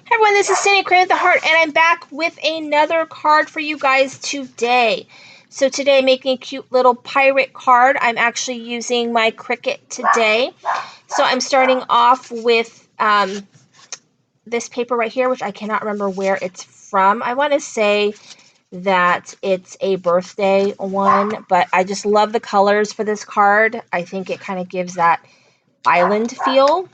Hi everyone, this is Cindy, Cricut the Heart, and I'm back with another card for you guys today. So today I'm making a cute little pirate card. I'm actually using my Cricut today. So I'm starting off with this paper right here, which I cannot remember where it's from. I want to say that it's a birthday one, but I just love the colors for this card. I think it kind of gives that island feel,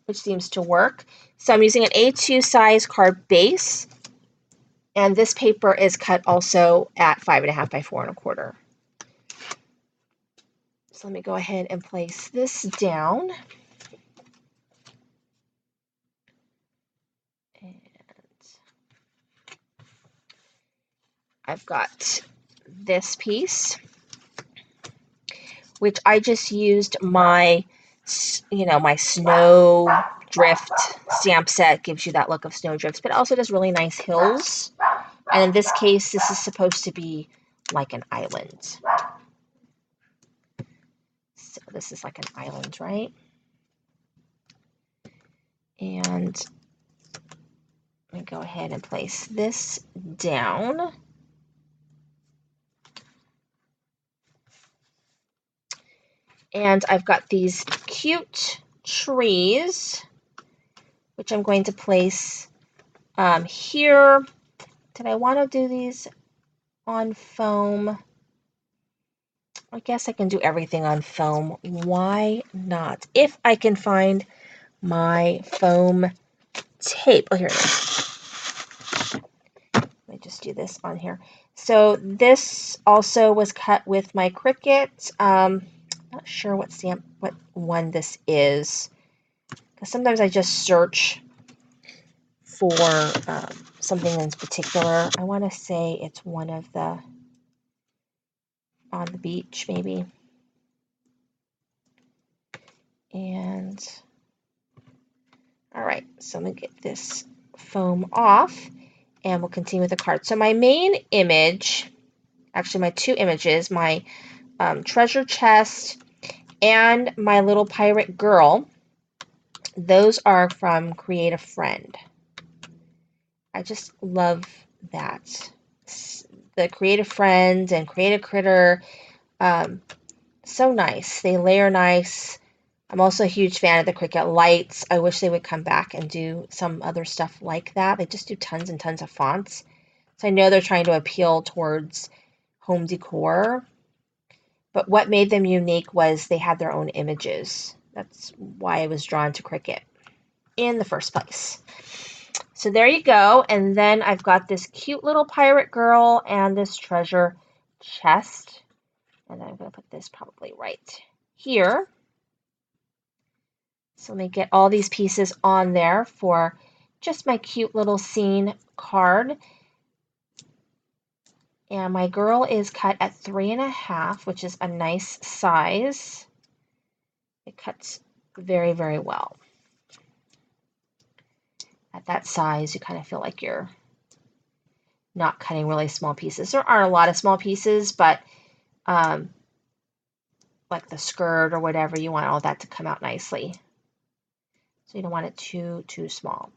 which seems to work. So I'm using an A2 size card base, and this paper is cut also at 5.5 by 4.25. So let me go ahead and place this down. And I've got this piece, which I just used my, my snow drift stamp set. Gives you that look of snow drifts, but also does really nice hills. And in this case, this is supposed to be like an island. So this is like an island, right? And let me go ahead and place this down. And I've got these cute trees, which I'm going to place here. Did I want to do these on foam? I guess I can do everything on foam. Why not? If I can find my foam tape. Oh, here it is. Let me just do this on here. So this also was cut with my Cricut. Not sure what one this is, because sometimes I just search for something in particular. I want to say it's one of the on the beach, maybe. And all right, so I'm gonna get this foam off, and we'll continue with the card. So my main image, actually my two images, my treasure chest and my little pirate girl, those are from Create a Friend. I just love that. The Create a Friend and Create a Critter, so nice. They layer nice. I'm also a huge fan of the Cricut lights. I wish they would come back and do some other stuff like that. They just do tons and tons of fonts. So I know they're trying to appeal towards home decor, but what made them unique was they had their own images. That's why I was drawn to Cricut in the first place. So there you go. And then I've got this cute little pirate girl and this treasure chest. And I'm going to put this probably right here. So let me get all these pieces on there for just my cute little scene card. And my girl is cut at 3.5, which is a nice size. It cuts very, very well. At that size, you kind of feel like you're not cutting really small pieces. There are a lot of small pieces, but like the skirt or whatever, you want all that to come out nicely. So you don't want it too small.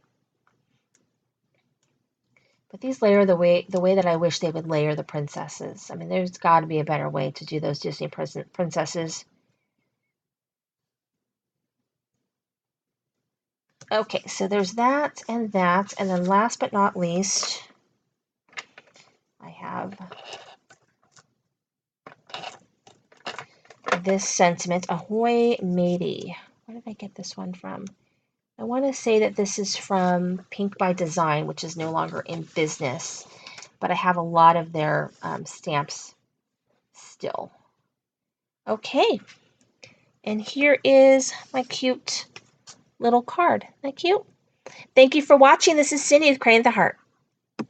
But these layer the way that I wish they would layer the princesses. I mean, there's got to be a better way to do those Disney princesses. Okay, so there's that, and then last but not least, I have this sentiment, Ahoy Matey. Where did I get this one from? I want to say that this is from Pink by Design, which is no longer in business, but I have a lot of their stamps still. Okay, and here is my cute little card. Isn't that cute? Thank you for watching. This is Cindy with Cricut the Heart.